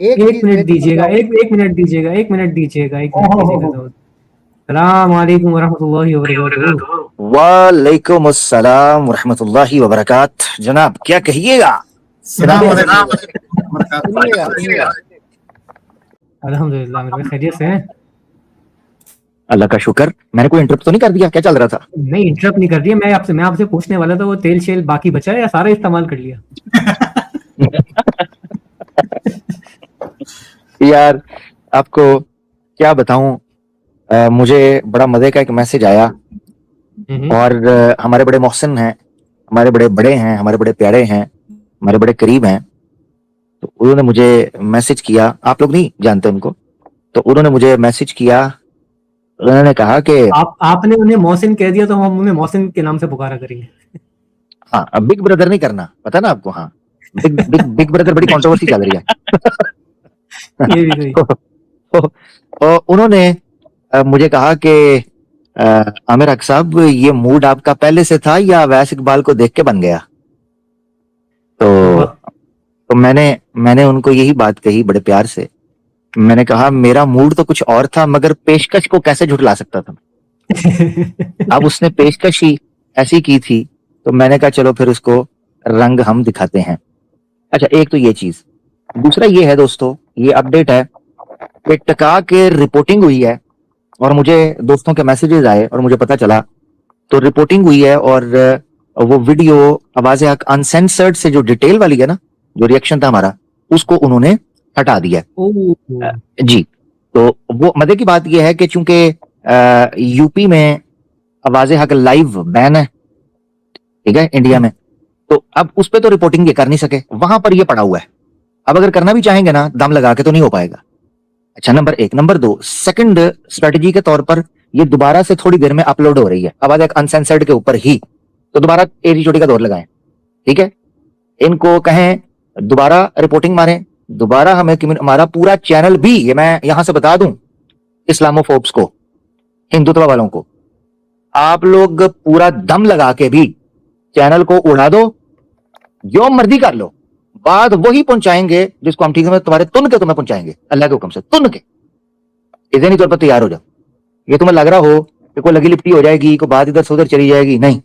एक एक चीज मिनट मैं दीजिएगा, समझाऊं। एक मिनट दीजिएगा, एक मिनट दीजिएगा, एक मिनट दीजिएगा दाऊद। सलाम वालेकुम वरहमतुल्लाहि वबरकातुहू। वालेकुम अस्सलाम वरहमतुल्लाहि वबरकात। जनाब क्या कहिएगा? सलाम सुनाइए। अलैकुम वरहमतुल्लाह। सुनिएगा सुनिएगा। अल्हम्दुलिल्लाह मेरे भाई खैरियत से हैं? अल्लाह का शुक्र। मैंने कोई इंटरप्ट तो नहीं कर दिया? क्या चल रहा था? नहीं इंटरप्ट नहीं कर दिया। मैं आपसे पूछने वाला था वो तेल शेल बाकी बचा है या सारा इस्तेमाल कर लिया? यार आपको क्या बताऊं, मुझे बड़ा मजे का एक मैसेज आया और हमारे बड़े मोहसिन हैं, हमारे बड़े बड़े हैं, हमारे बड़े प्यारे हैं, हमारे बड़े करीब हैं। तो उन्होंने मुझे मैसेज किया, आप लोग नहीं जानते उनको। तो उन्होंने मुझे मैसेज किया, उन्होंने कहा कि आपने उन्हें मोहसिन कह दिया तो हम उन्हें मोहसिन के नाम से पुकारा करेंगे। हाँ अब बिग ब्रदर नहीं करना, पता ना आपको। हाँ बिग बिग बिग ब्रदर बड़ी कंट्रोवर्सी चल रही है। ये भी सही। तो उन्होंने मुझे कहा कि आमिर हक साहब ये मूड आपका पहले से था या अवैस इकबाल को देख के बन गया? वाह। तो मैंने उनको यही बात कही बड़े प्यार से। मैंने कहा मेरा मूड तो कुछ और था, मगर पेशकश को कैसे झुठला सकता था। अब उसने पेशकश ही ऐसी की थी, तो मैंने कहा चलो फिर उसको रंग हम दिखाते हैं। अच्छा एक तो ये चीज, दूसरा ये है दोस्तों, ये अपडेट है कि टका के रिपोर्टिंग हुई है और मुझे दोस्तों के मैसेजेस आए और मुझे पता चला। तो रिपोर्टिंग हुई है और वो वीडियो आवाज़ हक अनसेंसर्ड से जो डिटेल वाली है ना, जो रिएक्शन था हमारा, उसको उन्होंने हटा दिया। जी। तो वो मजे की बात यह है कि चूंकि यूपी में आवाज़ हक लाइव बैन है, ठीक है, इंडिया में, तो अब उस पर तो रिपोर्टिंग ये कर नहीं सके, वहां पर ये पड़ा हुआ है। अब अगर करना भी चाहेंगे ना दम लगा के तो नहीं हो पाएगा। अच्छा नंबर एक। नंबर दो, सेकंड स्ट्रेटजी के तौर पर ये दोबारा से थोड़ी देर में अपलोड हो रही है आवाज़ हक अनसेंसर्ड के ऊपर ही। तो दोबारा एरी चोटी का दौर लगाएं, ठीक है। इनको कहें दोबारा रिपोर्टिंग मारें, दोबारा हमें हमारा पूरा चैनल भी, ये मैं यहां से बता दूं इस्लामोफोब्स को, हिंदुत्व वालों को, आप लोग पूरा दम लगा के भी चैनल को उड़ा दो, जो मर्जी कर लो, बात वही पहुंचाएंगे जिसको हम ठीक है तुम्हारे तुन के तुम्हें पहुंचाएंगे, अल्लाह के हुक्म से तुन के। इसे नहीं तौर पर तैयार हो जाओ। ये तुम्हें लग रहा हो कि कोई लगी लिपटी हो जाएगी, कोई बात इधर से उधर चली जाएगी, नहीं,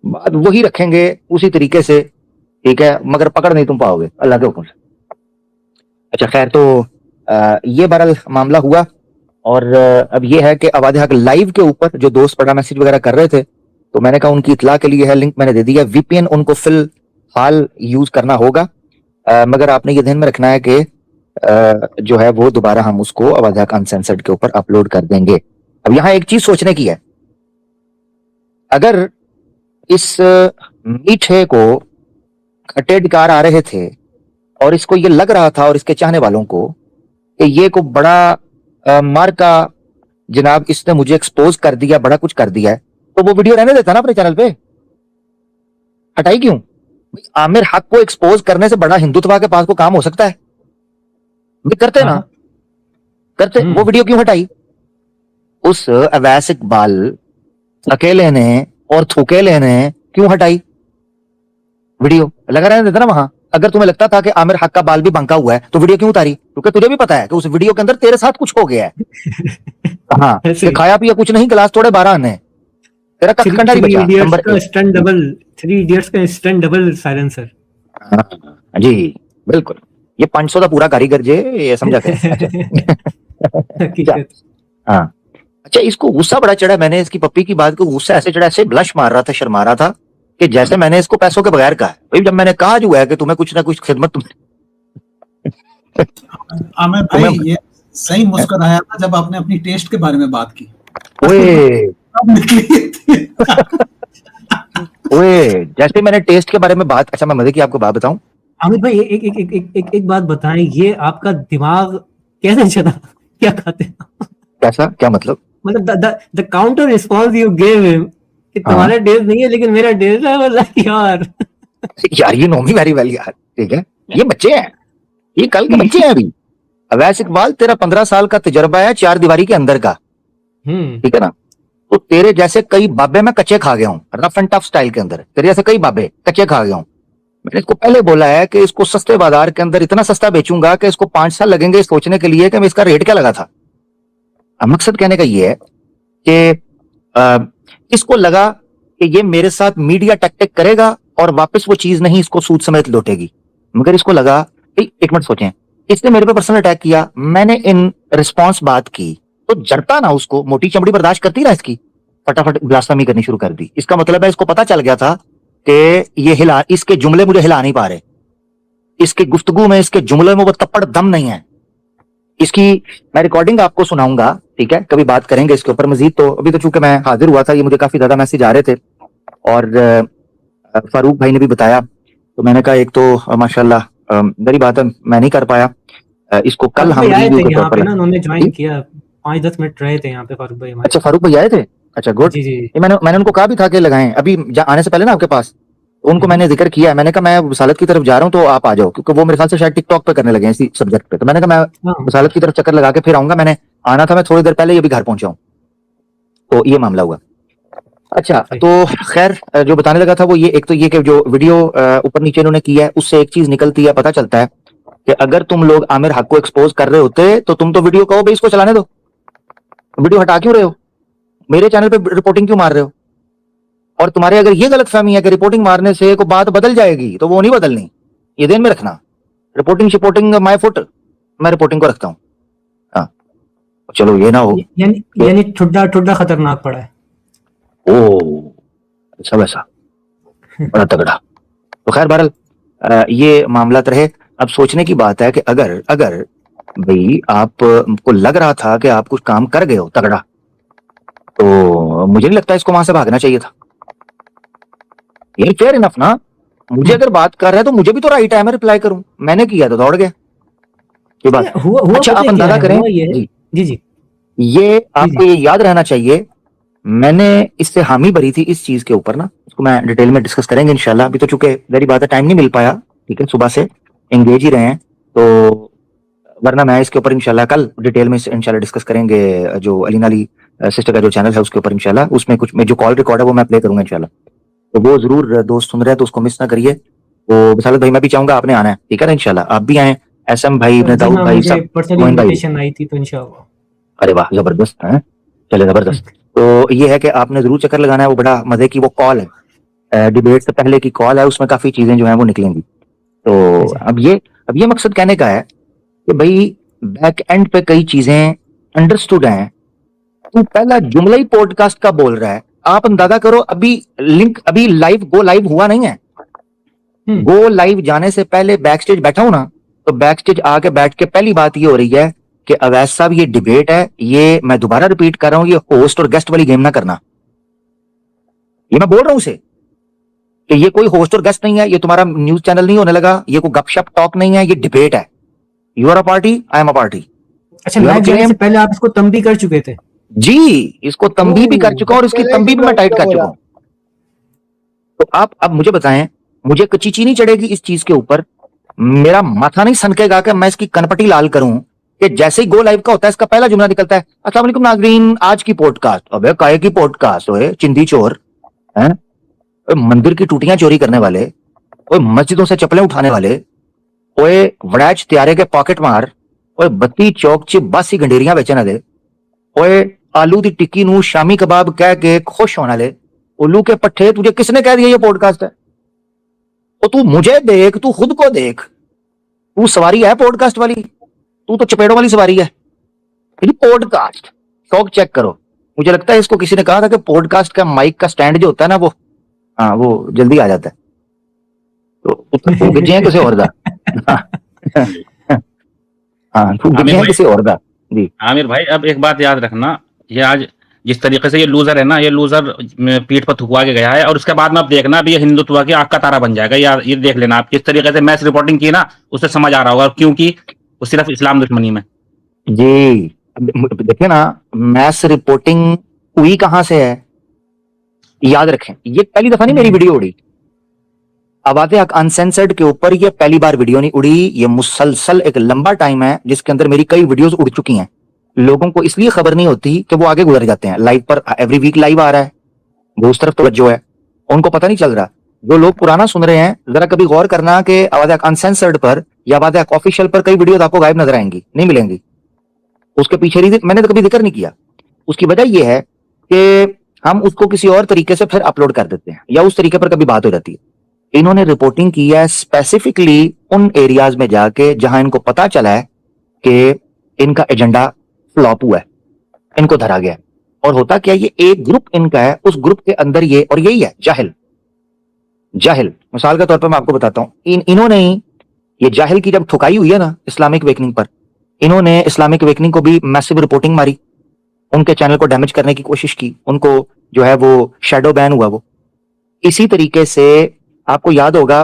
बात वही रखेंगे उसी तरीके से, ठीक है, मगर पकड़ नहीं तुम पाओगे अल्लाह के हुक्म से। अच्छा खैर, तो ये बहरहाल मामला हुआ। और अब ये है कि आवाज़ हक लाइव के ऊपर जो दोस्त बड़ा मैसेज वगैरह कर रहे थे, तो मैंने कहा उनकी इतला के लिए है, लिंक मैंने दे दिया। वीपीएन उनको फिलहाल यूज करना होगा, मगर आपने ये ध्यान में रखना है कि जो है वो दोबारा हम उसको आवाज़ हक अनसेंसर्ड के ऊपर अपलोड कर देंगे। अब यहाँ एक चीज सोचने की है, अगर इस मीठे को खट्टे डिकार आ रहे थे और इसको ये लग रहा था और इसके चाहने वालों को कि ये को बड़ा मार का जनाब इसने मुझे एक्सपोज कर दिया, बड़ा कुछ कर दिया है, तो वो वीडियो रहने देता ना अपने चैनल पे, हटाई क्यों? आमिर हक को एक्सपोज करने से बड़ा हिंदुत्व के पास को काम हो सकता है, भी करते ना, करते, वो वीडियो क्यों हटाई? उस अवैस इकबाल अकेले ने और थुकेले ने क्यों हटाई वीडियो? लगा रहने देता ना वहां। अगर तुम्हें लगता था कि आमिर हक का बाल भी बंका हुआ है तो वीडियो क्यों उतारी? क्योंकि तुझे भी पता है कि उस वीडियो के अंदर तेरे साथ कुछ हो गया है। हाँ, खाया पिया कुछ नहीं, गिलास थोड़े 12 आने, तेरा कख कंडा नहीं बचा। नंबर थ्री इडियट्स का स्टंट डबल साइलेंसर। जी बिल्कुल, ये 500 का पूरा कारीगर जे, ये समझा थे। हाँ अच्छा, इसको गुस्सा बड़ा चढ़ा। मैंने इसकी पप्पी की बात को गुस्सा ऐसे चढ़ा, ऐसे ब्लश मार रहा था, शर्मा रहा था कि जैसे मैंने इसको पैसों के बगैर कहा। भाई जब मैंने कहा जो है कि तुम्हें कुछ ना कुछ खिदमत आमिर भाई ये सही मुस्कुराया था जब आपने अपनी टेस्ट के बारे में बात की। ओए जैसे मैंने टेस्ट के बारे में बात, अच्छा मैं मजे की आपको बात बताऊं अमित भाई, एक बात बताएं, ये आपका दिमाग कैसे चला? क्या खाते हैं? कैसा? क्या मतलब? The counter response you gave him कि तुम्हारा टेस्ट नहीं है लेकिन मेरा टेस्ट है, बोला यार। यार ये नो मी वेरी वेल यार, ठीक है, ये बच्चे हैं, ये कल के बच्चे हैं अभी। अवैस इकबाल तेरा 15 साल का तजर्बा है चार दीवारी के अंदर का, ठीक है ना, तो तेरे जैसे कई बाबे मैं कच्चे खा गया हूँ, रफ एंड टफ स्टाइल के अंदर, तेरे जैसे कई बाबे कच्चे खा गया हूँ। मैंने इसको पहले बोला है कि इसको सस्ते बाजार के अंदर इतना सस्ता बेचूंगा कि इसको 5 साल लगेंगे सोचने के लिए कि मैं इसका रेट क्या लगा था। अब मकसद कहने का ये है कि इसको लगा कि ये मेरे साथ मीडिया टैक्टिक करेगा और वापस वो चीज नहीं इसको सूद समेत लौटेगी। मगर इसको लगा, एक मिनट सोचें, इसने मेरे पे पर्सनल अटैक किया, मैंने इन रिस्पॉन्स बात की तो जरता ना उसको, मोटी चमड़ी बर्दाश्त करती ना इसकी, फटाफट ब्लास्फेमी करनी शुरू कर दी। इसका मतलब है इसको पता चल गया था कि ये इसके जुमले मुझे हिला नहीं पा रहे, इसकी गुफ्तगू में, इसके जुमले में वो तप्पड़ दम नहीं है। इसकी मैं रिकॉर्डिंग आपको सुनाऊंगा, ठीक है, कभी बात करेंगे इसके ऊपर मजीद। तो अभी तो चूंकि मैं हाजिर हुआ था, ये मुझे काफी ज्यादा मैसेज आ रहे थे और फारूक भाई ने भी बताया, तो मैंने कहा एक तो माशाल्लाह बड़ी बात है मैं नहीं कर पाया इसको। कल हम यहाँ पे ना उन्होंने ज्वाइन किया, 5-10 मिनट रहे थे यहाँ पे फारूक भाई। अच्छा, फारूक भाई आए थे, अच्छा गुड। जी जी। मैंने उनको कहा भी था कि लगाएं, अभी आने से पहले ना आपके पास उनको मैंने जिक्र किया है, मैंने कहा मैं वसालत की तरफ जा रहा हूँ तो आप आ जाओ, क्योंकि वो मेरे ख्याल से शायद टिकटॉक पे करने लगे हैं इसी सब्जेक्ट पे। तो मैंने कहा मैं वसालत की तरफ चक्कर लगा के फिर आऊंगा, मैंने आना था, मैं थोड़ी देर पहले ये भी घर पहुंचा हूँ। तो ये मामला हुआ। अच्छा, तो खैर जो बताने लगा था वो ये, एक तो ये कि जो वीडियो ऊपर नीचे इन्होंने किया है उससे एक चीज निकलती है, पता चलता है कि अगर तुम लोग आमिर हक को एक्सपोज कर रहे होते तो तुम तो वीडियो कहो भाई इसको चलाने दो, वीडियो हटा क्यों रहे हो, मेरे चैनल पे रिपोर्टिंग क्यों मार रहे हो। और तुम्हारे अगर ये गलत फहमी है कि रिपोर्टिंग मारने से कोई बात बदल जाएगी, तो वो नहीं बदलनी, ये ध्यान में रखना। रिपोर्टिंग माय फुट, मैं रिपोर्टिंग को रखता हूँ। हाँ, चलो ये ना हो यानी ठुड्डा खतरनाक पड़ा है। ओ सब ऐसा बड़ा तगड़ा। तो खैर बहरहाल ये मामला रहे। अब सोचने की बात है कि अगर भाई आप को लग रहा था कि आप कुछ काम कर गए हो तगड़ा, तो मुझे नहीं लगता इसको वहां से भागना चाहिए था। ये फेयर इनफ ना, मुझे अगर बात कर रहा है तो मुझे भी तो राइट है, मैं रिप्लाई करूं। मैंने किया तो दौड़ गया, ये बात। अच्छा, आप अंदाजा करें जी, ये आपको ये याद रहना चाहिए, मैंने इससे हामी भरी थी इस चीज के ऊपर ना, इसको मैं डिटेल में डिस्कस करेंगे इंशाल्लाह। अभी तो चूंकि मेरी बात है टाइम नहीं मिल पाया, ठीक है, सुबह से एंगेज ही रहे हैं, तो वरना मैं इसके ऊपर इंशाल्लाह कल डिटेल में इंशाल्लाह डिस्कस करेंगे। जो अलीना अली सिस्टर का जो चैनल है उसके ऊपर इंशाल्लाह, उसमें कुछ में जो कॉल रिकॉर्ड है वो मैं प्ले करूंगा इंशाल्लाह, तो वो जरूर दोस्त सुन रहे हैं तो उसको मिस ना करिए। वो विसालत भाई मैं भी चाहूंगा आपने आना है, ठीक है ना, इंशाल्लाह आप भी आए, एसएम भाई, दाऊद भाई, सब मोइन भाई आई थी तो इंशाल्लाह। अरे वाह जबरदस्त है, चले जबरदस्त। तो ये है कि आपने जरूर चक्कर लगाना है, वो बड़ा मजे की वो कॉल है, डिबेट से पहले की कॉल है, उसमें काफी चीजें जो है वो निकलेंगी। तो अब ये मकसद कहने का है कि भाई बैक एंड पे कई चीजें अंडरस्टूड हैं, तू पहला जुमला ही पॉडकास्ट का बोल रहा है। आप अंदाजा करो, अभी लाइव गो लाइव हुआ नहीं है, गो लाइव जाने से पहले बैक स्टेज बैठा हूं ना, तो बैक स्टेज आके बैठ के पहली बात ये हो रही है कि अवैस साहब ये डिबेट है, ये मैं दोबारा रिपीट कर रहा हूं, ये होस्ट और गेस्ट वाली गेम ना करना। ये मैं बोल रहा हूं उसे कि ये कोई होस्ट और गेस्ट नहीं है, ये तुम्हारा न्यूज चैनल नहीं होने लगा, ये कोई गपशप टॉक नहीं है, ये डिबेट है। You are a party, I am a party. अच्छा, लाइव जाने से पहले आप इसको तंबी कर चुके थे? जी, इसको तंबी भी कर चुका हूं और इसकी तंबी भी मैं टाइट कर चुका हूं। तो आप अब मुझे बताएं, मुझे कच्ची चीनी चढ़ेगी इस चीज के ऊपर, मेरा माथा नहीं सनकेगा कि मैं इसकी कनपटी लाल करूं कि जैसे ही गो लाइव का होता है इसका पहला जुमला निकलता है, अस्सलाम वालेकुम नाज़रीन, आज की पॉडकास्ट। अबे काहे की पॉडकास्ट ओए चिंदी चोर हैं, मंदिर की टूटियां चोरी करने वाले, ओए मस्जिदों से चप्पलें उठाने वाले, ओए वड़ैच त्यारे के पॉकेट मार, ओए बत्ती चौक च बासी गंडेरियां बेचने दे, ओए आलू दी टिक्की नू शामी कबाब कह के खुश होने वाले, उल्लू के पट्टे, तुझे किसने कह दिया ये पॉडकास्ट है? तो तू मुझे देख, तू खुद को देख, तू सवारी है पॉडकास्ट वाली, तू तो चपेड़ों वाली सवारी है। पॉडकास्ट शौक चेक करो, मुझे लगता है इसको किसी ने कहा था कि पॉडकास्ट का माइक का स्टैंड जो होता है ना वो, हाँ वो जल्दी आ जाता है, तो गिजे किसी और दा हाँ किसी और दा जी। आमिर भाई अब एक बात याद रखना, ये आज जिस तरीके से ये लूजर है ना, ये लूजर पीठ पर थुकवा के गया है, और उसके बाद में आप देखना भी ये हिंदुत्व की आग का तारा बन जाएगा यार। ये देख लेना आप किस तरीके से मैच रिपोर्टिंग की ना, उससे समझ आ रहा होगा क्योंकि वो सिर्फ इस्लाम दुश्मनी में। जी देखिए ना, मैच रिपोर्टिंग हुई कहां से है, याद रखें, ये पहली दफा नहीं मेरी वीडियो उड़ी। आवाज़े हक अनसेंसर्ड के ऊपर ये पहली बार वीडियो नहीं उड़ी, ये मुसलसल एक लंबा टाइम है जिसके अंदर मेरी कई वीडियोस उड़ चुकी हैं। लोगों को इसलिए खबर नहीं होती कि वो आगे गुजर जाते हैं, लाइव पर एवरी वीक लाइव आ रहा है, वो उस तरफ तवज्जो है, उनको पता नहीं चल रहा जो लोग पुराना सुन रहे हैं जरा कभी गौर करना कि आवाज अनसेंसर्ड पर या आवाज ऑफिशियल पर कई वीडियो आपको गायब नजर आएंगी, नहीं मिलेंगी। उसके पीछे मैंने तो कभी जिक्र नहीं किया। उसकी वजह यह है कि हम उसको किसी और तरीके से फिर अपलोड कर देते हैं या उस तरीके पर कभी बात हो जाती है। इन्होंने रिपोर्टिंग की है स्पेसिफिकली उन एरियाज में जाके जहां इनको पता चला है कि इनका एजेंडा फ्लॉप हुआ है, इनको धरा गया है। और होता क्या, ये एक ग्रुप इनका है, उस ग्रुप के अंदर ये, और यही है जाहिल। मिसाल के तौर पर मैं आपको बताता हूं, इन्होंने ही ये जाहिल की जब ठुकाई हुई है ना इस्लामिक वेकनिंग पर, इन्होंने इस्लामिक वेकनिंग को भी मैसिव रिपोर्टिंग मारी, उनके चैनल को डैमेज करने की कोशिश की, उनको जो है वो शैडो बैन हुआ। वो इसी तरीके से आपको याद होगा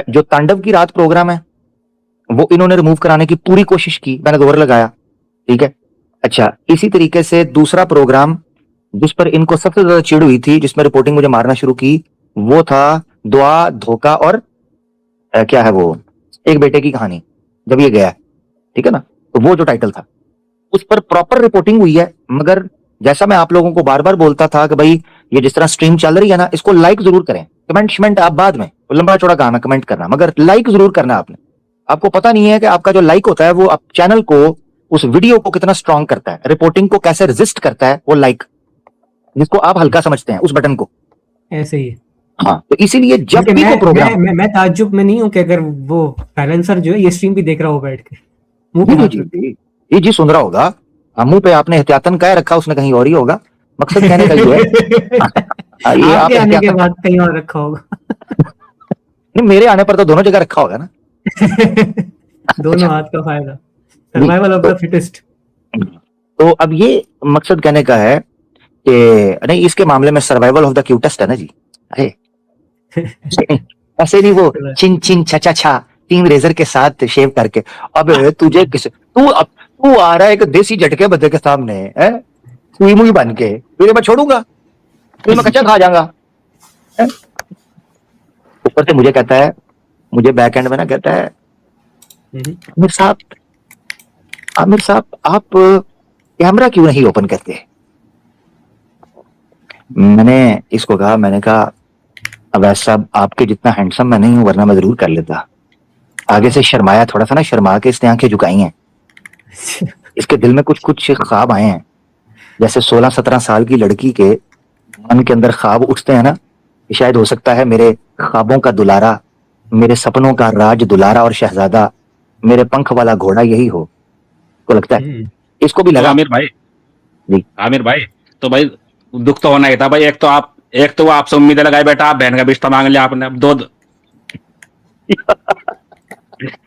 जो तांडव की रात प्रोग्राम है वो इन्होंने रिमूव कराने की पूरी कोशिश की, मैंने जोर लगाया, ठीक है। अच्छा, इसी तरीके से दूसरा प्रोग्राम जिस पर इनको सबसे ज्यादा चिढ़ हुई थी, जिसमें रिपोर्टिंग मुझे मारना शुरू की, वो था दुआ धोखा और क्या है वो, एक बेटे की कहानी, जब ये गया, ठीक है ना, तो वो जो टाइटल था उस पर प्रॉपर रिपोर्टिंग हुई है। मगर जैसा मैं आप लोगों को बार बार बोलता था कि भाई ये जिस तरह स्ट्रीम चल रही है ना, इसको लाइक जरूर करें, कमेंट आप बाद में, लंबा चौड़ा काम है कमेंट करना, मगर लाइक जरूर करना आपने। आपको पता नहीं है कि आपका जो लाइक होता है वो आप चैनल को, उस वीडियो को कितना स्ट्रांग करता है, रिपोर्टिंग को कैसे रेजिस्ट करता है वो लाइक, जिसको आप हल्का समझते हैं उस बटन को। ऐसे ही। हाँ, तो इसीलिए जब क्योंकि भी वो प्रोग्राम, मैं ताज्जुब में नहीं हूँ कि अगर वो साइलेंसर जो है ये स्ट्रीम भी देख रहा हो बैठ के, मुंह पे हाथ रख के। जी सुन रहा होगा, मुंह पे आपने एहतियातन कह रखा, उसने कहीं और ही होगा। मकसद कहने का ये है ये आप आपके आने के बाद कहीं और रखा होगा। नहीं, मेरे आने पर तो दोनों जगह रखा होगा ना। दोनों हाथ का फायदा, सर्वाइवल ऑफ द फिटेस्ट। तो अब ये मकसद कहने का है कि नहीं, इसके मामले में सर्वाइवल ऑफ द क्यूटेस्ट है ना जी। अरे ऐसे नहीं वो चिंग चिंग छा छा 3 रेजर के साथ शेव करके, अब तुझे किस, तू आ रहा है एक देसी झटके बदे के सामने है, सुई मुई बन के, तुझे मैं छोड़ूंगा, तुझे मैं कच्चा खा जाऊंगा। ऊपर से मुझे कहता है, मुझे बैक एंड में ना कहता है, आमिर साहब आप कैमरा क्यों नहीं ओपन करते। मैंने इसको कहा, मैंने कहा अवैस साहब आपके जितना हैंडसम मैं नहीं हूं, वरना मैं जरूर कर लेता। आगे से शर्माया थोड़ा सा ना, शर्मा के इसने आंखें झुकाई हैं, इसके दिल में कुछ ख्वाब आए हैं, जैसे 16-17 साल की लड़की के मन के अंदर ख्वाब उठते हैं ना, शायद हो सकता है मेरे ख्वाबों का दुलारा, मेरे सपनों का राज दुलारा और शहजादा, मेरे पंख वाला घोड़ा यही हो, तो लगता है इसको भी लगा। आमिर भाई तो भाई दुख तो होना ही था भाई। एक तो आपसे उम्मीदें लगाई बैठा, आप बहन का रिश्ता मांग लिया आपने, अब 2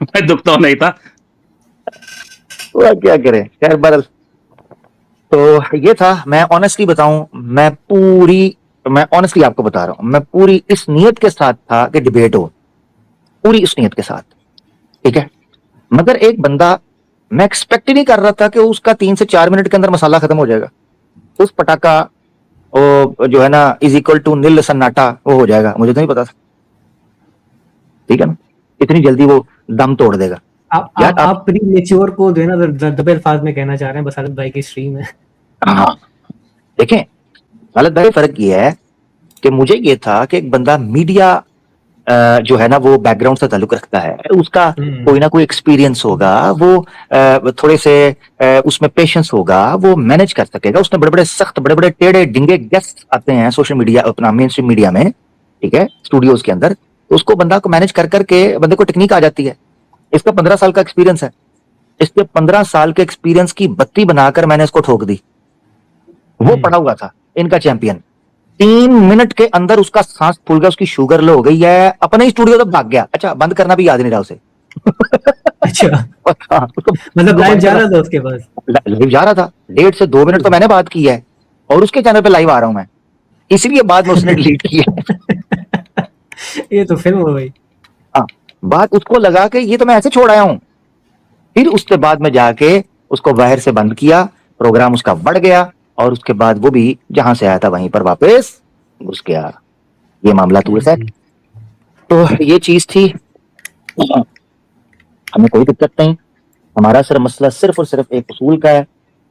भाई दुख तो होना ही था। वो क्या करें, खैर बरल। तो ये था, मैं ऑनेस्टली बताऊं, मैं ऑनेस्टली आपको बता रहा हूं, मैं पूरी इस नियत के साथ था कि डिबेट हो, पूरी इस नियत के साथ, ठीक है। मगर एक बंदा, मैं एक्सपेक्ट ही नहीं कर रहा था कि उसका 3 से 4 मिनट के अंदर मसाला खत्म हो जाएगा, उस पटाखा वो जो है ना इज इक्वल टू नील सन्नाटा वो हो जाएगा, मुझे तो नहीं पता था, ठीक है ना, इतनी जल्दी वो दम तोड़ देगा। आप प्री मैच्योर को जो है ना दबे अल्फाज में कहना चाह रहे हैं, बसारत भाई की स्ट्रीम है। हाँ देखें, गलत भाई फर्क ये है कि मुझे ये था कि एक बंदा मीडिया जो है ना वो बैकग्राउंड से ताल्लुक रखता है, उसका कोई ना कोई एक्सपीरियंस होगा, वो थोड़े से उसमें पेशेंस होगा, वो मैनेज कर सकेगा। उसमें बड़े बड़े सख्त, बड़े बड़े टेढ़े डिंगे गेस्ट आते हैं सोशल मीडिया, अपना मेन स्ट्रीम मीडिया में, ठीक है, स्टूडियोज के अंदर, तो उसको बंदा को मैनेज कर करके बंदे को टेक्निक आ जाती है। इसका 15 साल का एक्सपीरियंस है, इसके 15 साल के एक्सपीरियंस की बत्ती बनाकर मैंने इसको ठोक दी। वो पड़ा हुआ था इनका चैंपियन, 3 मिनट के अंदर उसका सांस फूल गया, उसकी शुगर लो हो गई है, अपने ही स्टूडियो तक भाग गया। अच्छा, बंद करना भी याद नहीं रहा उसे। अच्छा मतलब लाइव जा रहा था, उसके पास लाइव जा रहा था, 1.5 से 2 मिनट तो मैंने बात की है, और उसके चैनल पे लाइव आ रहा हूं मैं, इसलिए बाद में उसने डिलीट किया। ये तो फिल्म हो गई। हाँ, बात उसको लगा कि ये तो मैं ऐसे छोड़ आया हूं, फिर उसके बाद में जाके उसको बाहर से बंद किया, प्रोग्राम उसका बढ़ गया, और उसके बाद वो भी जहां से आया था वहीं पर वापस घुस गया। ये मामला तो है। तो ये चीज थी, हमें कोई दिक्कत नहीं, हमारा सिर्फ मसला सिर्फ और सिर्फ एक उसूल का है,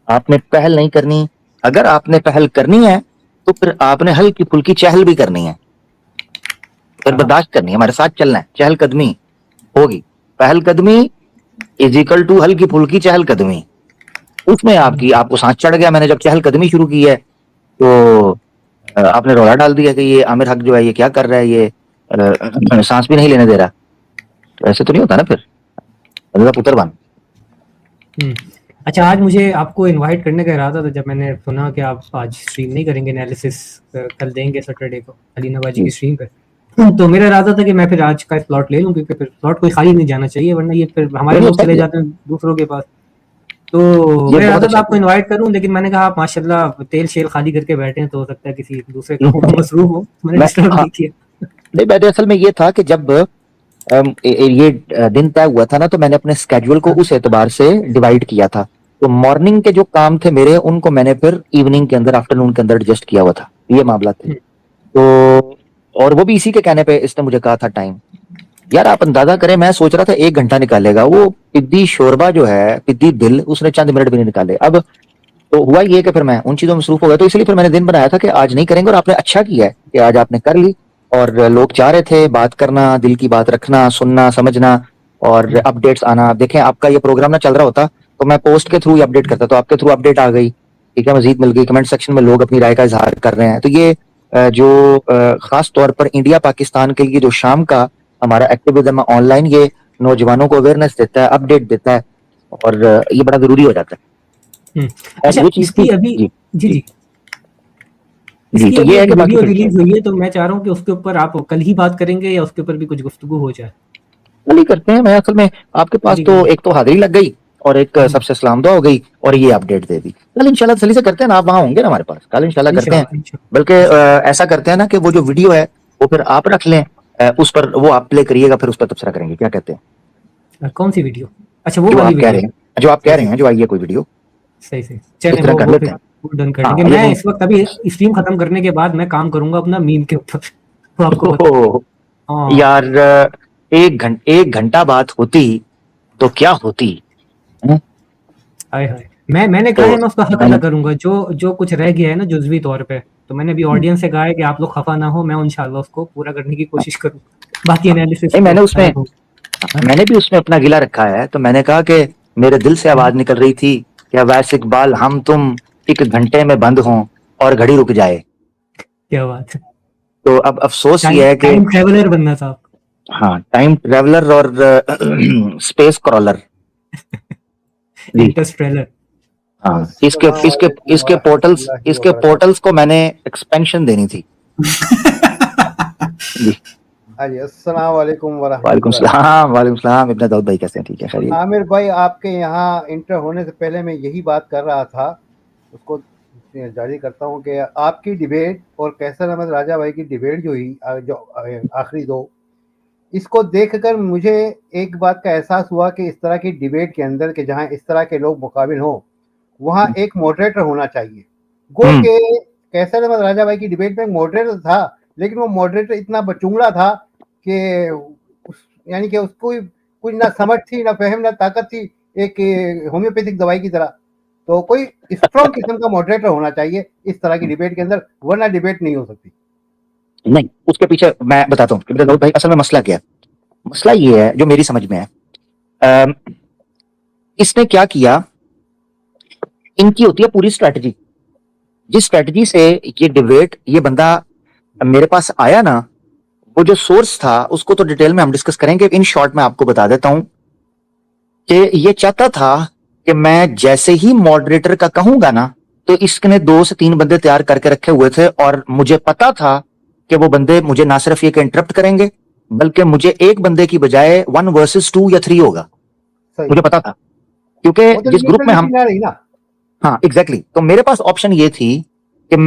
आपने पहल नहीं करनी। अगर आपने पहल करनी है तो फिर आपने हल्की फुल्की चहल भी करनी है, फिर बर्दाश्त करनी है, हमारे साथ चलना है, चहलकदमी होगी। पहलकदमी इज इक्वल टू हल्की फुल्की चहलकदमी। उसमें आपको सांस चढ़ गया। मैंने जब चहलकदमी शुरू की है तो आपने रौला डाल दिया कि ये आमिर हक जो है ये क्या कर रहा है, ये सांस भी नहीं लेने दे रहा। तो ऐसे तो नहीं होता ना फिर, अल्लाह पुत्र बन। अच्छा, आज मुझे आपको इनवाइट करने का इरादा था, जब मैंने सुना कि आप आज स्ट्रीम नहीं करेंगे, एनालिसिस कल देंगे सैटरडे को अली नवाजी की स्ट्रीम पे, तो मेरा इरादा था कि मैं फिर आज का स्लॉट ले लूं, क्योंकि फिर स्लॉट कोई खाली नहीं जाना चाहिए, वरना ये फिर हमारे लोग चले जाते हैं दूसरों के पास। तो मेरा इरादा था आपको इनवाइट करूं, लेकिन मैंने कहा आप माशाल्लाह तेल शेल खाली करके बैठे हैं, तो हो सकता है किसी दूसरे काम में मसरूफ हो, मैंने डिस्टर्ब नहीं किया। नहीं, मैंने असल में ये था कि जब ये दिन तय हुआ था ना, तो मैंने अपने स्केड्यूल को उस एतबार से डिवाइड किया था। तो मॉर्निंग के जो काम थे मेरे, उनको मैंने फिर इवनिंग के अंदर, आफ्टरनून के अंदर एडजस्ट किया हुआ था। ये मामला थे। तो और वो भी इसी के कहने पे इसने मुझे कहा था टाइम। यार आप अंदाजा करें, मैं सोच रहा था 1 घंटा निकालेगा, वो पिद्दी शोरबा जो है, पिद्दी दिल, उसने चंद मिनट भी नहीं निकाले। अब तो हुआ ये कि फिर मैं उन चीजों में मसरूफ हो गया, तो इसलिए फिर मैंने दिन बनाया था कि आज नहीं करेंगे। और आपने अच्छा किया है कि आज आपने कर ली। और लोग चाह रहे थे बात करना, दिल की बात रखना, सुनना, समझना और अपडेट्स आना। देखें, आपका ये प्रोग्राम ना चल रहा होता तो मैं पोस्ट के थ्रू ही अपडेट करता, तो आपके थ्रू अपडेट आ गई, ठीक है, मजीद मिल गई। कमेंट सेक्शन में लोग अपनी राय का इजहार कर रहे हैं। तो ये जो खास तौर पर इंडिया पाकिस्तान के लिए जो शाम का हमारा एक्टिविज्म ऑनलाइन, ये नौजवानों को अवेयरनेस देता है, अपडेट देता है, और ये बड़ा जरूरी हो जाता है। अच्छा, इसकी अभी जी तो ये है कि वीडियो रिलीज हुई है, तो मैं चाह रहा हूँ कि उसके ऊपर आप कल ही बात करेंगे या उसके ऊपर भी कुछ गुफ्तगू हो जाए? कल ही करते हैं। मैं असल में आपके पास तो एक तो हाजिरी लग गई और एक सबसे सलाम दुआ हो गई और ये अपडेट दे दी। कल इंशाल्लाह तसल्ली से करते हैं ना, आप वहां होंगे ना हमारे पास, कल इंशाल्लाह करते हैं। बल्कि ऐसा करते हैं ना कि वो जो वीडियो है वो फिर आप रख लें, उस पर वो आप प्ले करिएगा, फिर उस पर तबसरा करेंगे। क्या कहते हैं? कौन सी वीडियो? अच्छा, वो जो वाली आप कह रहे हैं, जो आप कह रहे हैं, जो आई है कोई वीडियो, सही चलें, वो कर लेते हैं। डन कर लेंगे। मैं इस वक्त अभी स्ट्रीम खत्म करने के बाद मैं काम करूंगा अपना मीम के ऊपर, तो आपको यार 1 घंटा बात होती तो क्या होती। हाय हाय, मैंने कहा है मैं उसका हक अदा करूंगा, जो कुछ रह गया है ना जुज़वी तौर पे। तो मैंने भी ऑडियंस से कहा है कि आप लोग खफा ना हो, मैं इंशाल्लाह उसको पूरा करने की कोशिश करूंगा। बाकी एनालिसिस मैंने भी उसमें अपना गिला रखा है। तो मैंने कहा कि मेरे दिल से आवाज निकल रही थी कि अवैस इकबाल, हम तुम 1 घंटे में बंद हों और घड़ी रुक जाए। क्या बात है। तो अब अफसोस ये है कि टाइम ट्रेवलर बनना था आपको। हाँ, टाइम ट्रेवलर और स्पेस क्रॉलर, इंटरस्टेलर। हाँ, इसके पोर्टल्स को मैंने एक्सपेंशन देनी थी। जी, अस्सलाम वालेकुम वालेकुम सलाम। इब्न दाऊद भाई कैसे हैं? ठीक है, खैरियत। आमिर भाई, आपके यहाँ इंटर होने से पहले मैं यही बात कर रहा था, उसको जारी करता हूँ कि आपकी डिबेट और कैसर अहमद राजा भाई की डिबेट जो हुई, जो आखिरी 2, इसको देखकर मुझे एक बात का एहसास हुआ कि इस तरह की डिबेट के अंदर के जहाँ इस तरह के लोग मुकाबिल हों, वहाँ एक मॉडरेटर होना चाहिए। गो के कैसर अहमद राजा भाई की डिबेट में एक मॉडरेटर था, लेकिन वो मॉडरेटर इतना बचुंगड़ा था कि यानी कि उसको कुछ ना समझ थी, ना फहम, ना ताकत थी, एक होम्योपैथिक दवाई की तरह। तो कोई स्ट्रॉन्ग किस्म का मॉडरेटर होना चाहिए इस तरह की डिबेट के अंदर, वरना डिबेट नहीं हो सकती। नहीं, उसके पीछे मैं बताता हूँ इब्न दाऊद भाई, असल में मसला क्या है। मसला ये है जो मेरी समझ में है, इसने क्या किया, इनकी होती है पूरी स्ट्रैटेजी। जिस स्ट्रैटेजी से ये डिबेट, ये बंदा मेरे पास आया ना, वो जो सोर्स था उसको तो डिटेल में हम डिस्कस करेंगे। इन शॉर्ट में आपको बता देता हूं कि ये चाहता था कि मैं जैसे ही मॉडरेटर का कहूंगा ना, तो इसने 2 से 3 बंदे तैयार करके रखे हुए थे, और मुझे पता था कि वो बंदे मुझे ना सिर्फ ये इंटरप्ट करेंगे, बल्कि मुझे एक बंदे की बजाय 1 वर्सेस 2 या 3 होगा। मुझे पता था, क्योंकि जिस ग्रुप में हम, हाँ एग्जैक्टली, तो मेरे पास ऑप्शन ये थी कि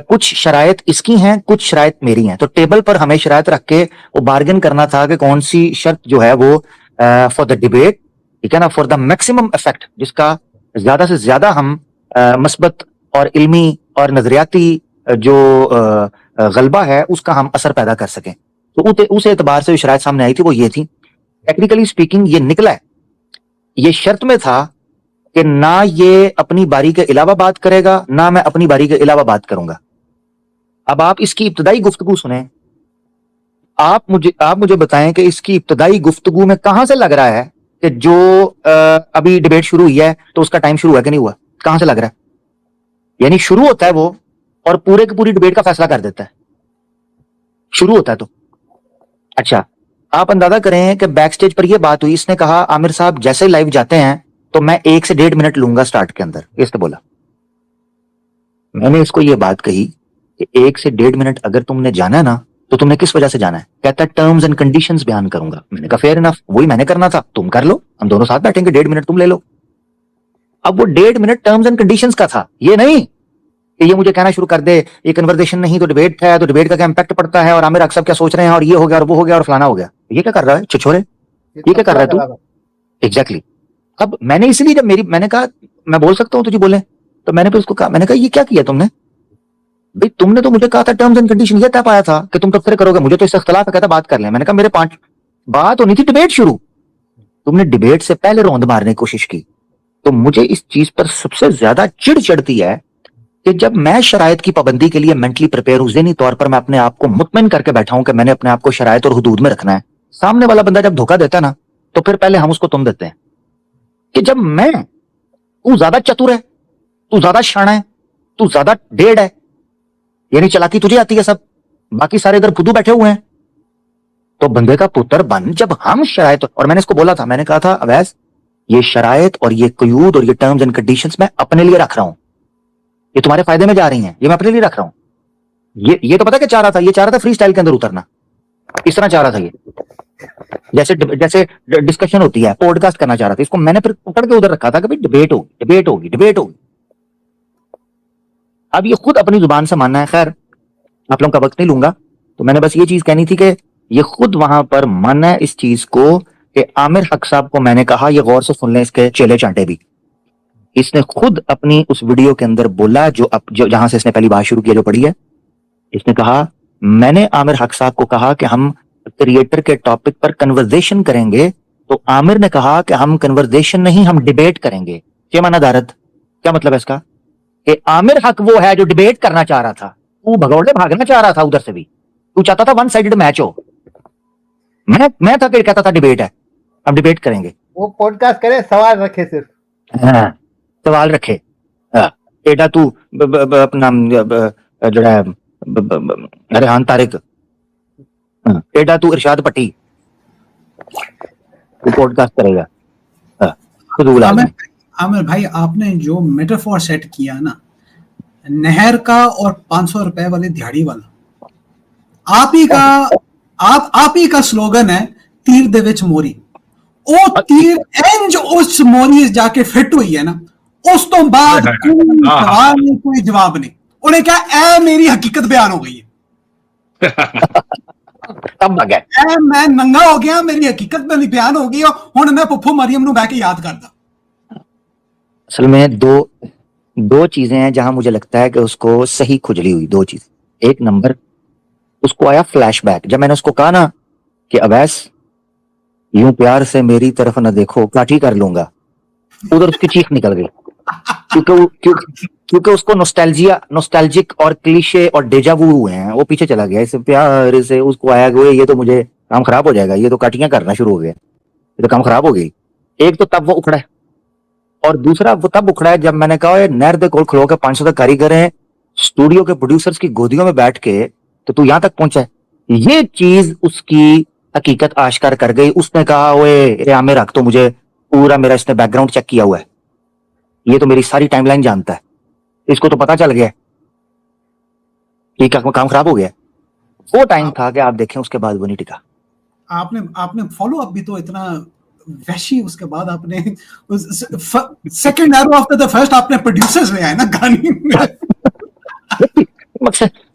कुछ शरायत इसकी हैं, कुछ शरायत मेरी हैं। तो टेबल पर हमें शरायत रख के वो बार्गेन करना था कि कौन सी शर्त जो है वो फॉर द डिबेट, ठीक है ना, फॉर द मैक्सिमम इफेक्ट, जिसका ज्यादा से ज्यादा हम मस्बत और इल्मी और नजरियाती जो गलबा है उसका हम असर पैदा कर सकें। तो उस एतबार से जो शरायत सामने आई थी वो ये थी। टेक्निकली स्पीकिंग ये निकला है, ये शर्त में था कि ना ये अपनी बारी के अलावा बात करेगा, ना मैं अपनी बारी के अलावा बात करूंगा। अब आप इसकी इब्तदाई गुफ्तगू सुने, आप मुझे बताएं कि इसकी इब्तदाई गुफ्तगू में कहां से लग रहा है कि जो अभी डिबेट शुरू हुई है तो उसका टाइम शुरू हुआ कि नहीं हुआ, कहां से लग रहा है? यानी शुरू होता है वो और पूरे की पूरी डिबेट का फैसला कर देता है, शुरू होता है तो। अच्छा, आप अंदाजा करें कि बैक स्टेज पर यह बात हुई, इसने कहा आमिर साहब जैसे ही लाइव जाते हैं तो मैं 1 से 1.5 मिनट लूंगा स्टार्ट के अंदर, इसने बोला। मैंने इसको ये बात कही कि 1 से 1.5 मिनट अगर तुमने जाना है ना तो तुमने किस वजह से जाना है? कहता है टर्म्स एंड कंडीशंस बयान करूंगा। मैंने कहा फेयर इनफ, वही मैंने करना था, तुम कर लो, हम दोनों साथ बैठेंगे, 1.5 मिनट तुम ले लो। अब वो 1.5 मिनट टर्म्स एंड कंडीशंस का था, ये नहीं कि ये मुझे कहना शुरू कर दे ये कन्वर्सेशन नहीं तो डिबेट है, तो डिबेट का क्या इंपैक्ट पड़ता है और आमिर अक्सर क्या सोच रहे हैं और ये हो गया और वो हो गया और फलाना हो गया। ये क्या कर रहा है छिछोरे, ये क्या कर रहा है तू? एग्जैक्टली। अब मैंने इसलिए जब मैंने कहा मैं बोल सकता हूँ तुझे बोले, तो मैंने फिर उसको कहा, मैंने कहा ये क्या किया तुमने भाई? तुमने तो मुझे कहा था टर्म्स एंड कंडीशन ये तय पाया था कि तुम तबसरे करोगे, मुझे तो इससे इख्तलाफ है, कहता बात कर ले। मैंने कहा मेरे 5 बात होनी थी डिबेट शुरू, तुमने डिबेट से पहले रौंद मारने की कोशिश की। तो मुझे इस चीज पर सबसे ज्यादा चिढ़ चढ़ती है कि जब मैं शरायत की पाबंदी के लिए मेंटली प्रिपेयर हूं, ज़हनी तौर पर मैं अपने आप को मुतमईन करके बैठा हूं कि मैंने अपने आप को शरायत और हुदूद में रखना है, सामने वाला बंदा जब धोखा देता है ना तो फिर पहले हम उसको तुम देते हैं कि जब तू ज्यादा चतुर है, तू ज्यादा शाना है, तू ज्यादा डेढ़ है, यानी चालाकी तुझे आती है सब, बाकी सारे इधर फुदू बैठे हुए हैं, तो बंदे का पुत्र बन। जब हम शरायत, और मैंने इसको बोला था, मैंने कहा था अवैस ये शरायत और ये कयूद और ये टर्म्स एंड कंडीशंस मैं अपने लिए रख रहा हूं, ये तुम्हारे फायदे में जा रही हैं, ये मैं अपने लिए रख रहा हूं। ये तो पता क्या चाह रहा था? ये चाह रहा था फ्री स्टाइल के अंदर उतरना, इस तरह चाह रहा था ये, जैसे डिस्कशन होती है, पॉडकास्ट करना चाह रहा था। इसको मैंने फिर पकड़ के उधर रखा था कि भाई डिबेट होगी, डिबेट होगी, डिबेट होगी। अब ये खुद अपनी जुबान से मानना है। खैर आप लोगों का वक्त नहीं लूंगा, तो मैंने बस ये चीज कहनी थी कि ये खुद वहां पर मानना है इस चीज को कि आमिर हक साहब को मैंने कहा, ये गौर से सुन लें इसके चेले चांटे भी, इसने खुद अपनी उस वीडियो के अंदर बोला जो जहां से इसने पहली बात शुरू की, जो पढ़ी है, इसने कहा मैंने आमिर हक साहब को कहा कि हम क्रिएटर के टॉपिक पर कन्वर्सेशन करेंगे, तो आमिर ने कहा कि हम कन्वर्सेशन नहीं हम डिबेट करेंगे। क्या माना दारद, क्या मतलब है इसका? कि आमिर हक वो है जो डिबेट करना चाह रहा था, तू भगौड़े भागना चाह रहा था उधर से भी, तू चाहता था वन साइडेड मैच हो, मैं था कि कहता था डिबेट है, हम डिबेट करेंगे। वो पॉडकास्ट करे, सवाल रखे सिर्फ, हाँ, सवाल रखे। एडा तू अपना जड़ा रेहान तारिक, एडा तू इरशाद पट्टी, तू पॉडकास्ट करेगा। आमिर भाई आपने जो मेटाफोर सेट किया ना, नहर का और 500 रुपए वाले दिहाड़ी वाला, आप ही का स्लोगन है तीर दे विच मोरी। ओ तीर इंज उस मोरी जाके फिट हुई है ना, उस तो बाद कोई सवाल नहीं, कोई जवाब नहीं, उन्हें कहा ए मेरी हकीकत बयान हो गई है। मैं नंगा हो गया, मेरी हकीकत बयान हो गई, हुण मैं पुप्पू मरियम नूं बैठ के याद करदा। असल में दो चीजें हैं जहां मुझे लगता है कि उसको सही खुजली हुई, 2 चीज। एक नंबर, उसको आया फ्लैशबैक, जब मैंने उसको कहा ना कि अवैस यूं प्यार से मेरी तरफ न देखो, काठी कर लूंगा, उधर उसकी चीख निकल गई, क्योंकि उसको नोस्टैल्जिक और क्लीशे और डेजावू हुए हैं, वो पीछे चला गया। इसे प्यार से उसको आया कि ये तो मुझे काम खराब हो जाएगा, ये तो काटियां करना शुरू हो गया, ये तो काम खराब हो गई। एक तो तब वो उखड़ा है, और दूसरा वो तब उखड़ा है जब मैंने कहा नहर दे कोल खलो के 500 तक कारीगर हैं, स्टूडियो के प्रोड्यूसर्स की गोदियों में बैठ के, तो तू यहां तक पहुंचा है। ये चीज उसकी हकीकत आश्कार कर गई। उसने कहा ओए आमिर हक तो मुझे पूरा, मेरा इसने बैकग्राउंड चेक किया हुआ है, ये तो मेरी सारी टाइमलाइन जानता है, इसको तो पता चल गया कि काम खराब हो गया। वो टाइम था कि आप देखें, उसके बाद वो नहीं टिका। आपने फॉलो अप भी तो इतना वैशी, उसके बाद आपने second arrow after the first आपने प्रोड्यूसर्स ले आए ना गाने में।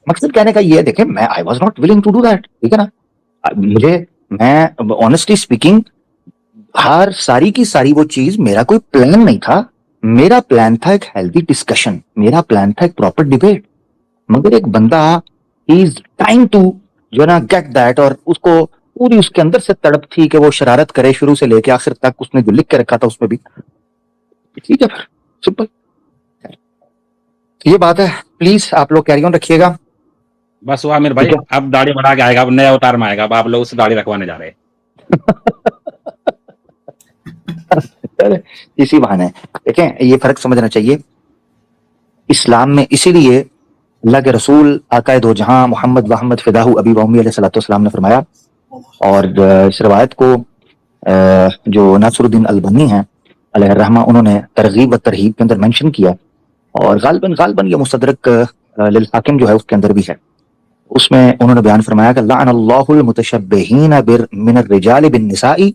मकसद कहने का ये है, देखें मैं I was not willing to do that, ठीक है ना। मैं ऑनेस्टली स्पीकिंग, हर सारी की सारी वो चीज मेरा कोई प्लान नहीं था। मेरा प्लान था एक हेल्दी डिस्कशन, मेरा प्लान था एक प्रॉपर डिबेट, मगर एक बंदा इज ट्राइंग टू जो ना गेट दैट, और उसको पूरी उसके अंदर से तड़प थी कि वो शरारत करे शुरू से लेके आखिर तक। उसने जो लिख के रखा था उसमें भी ठीक है, फिर सिंपल ये बात है। प्लीज आप लोग कैरी ऑन रखिएगा, बस वो आमिर भाई ठीक है। अब दाढ़ी बढ़ा के आएगा, अब नया अवतार में आएगा, अब आप लोग उससे दाढ़ी रखवाने जा रहे हैं। इसी बहाने देखें, ये फर्क समझना चाहिए इस्लाम में। इसीलिए अल्लाह के रसूल आकाए दो जहां मोहम्मद वहम्मद फिदाहू अबी वमी अलैहिस्सलाम ने फरमाया, और इस रवायत को जो नासरुद्दीन अलबनी हैं अलैहिर्रहमा, उन्होंने तरगीब व तरहीब के अंदर मेंशन किया, और गालबन ये मुस्तदरक लिल हाकिम जो है उसके अंदर भी है। उसमें उन्होंने बयान फरमाया कि लअनल्लाहुल मुतशब्बिहीन मिनर रिजाल बिन निसाई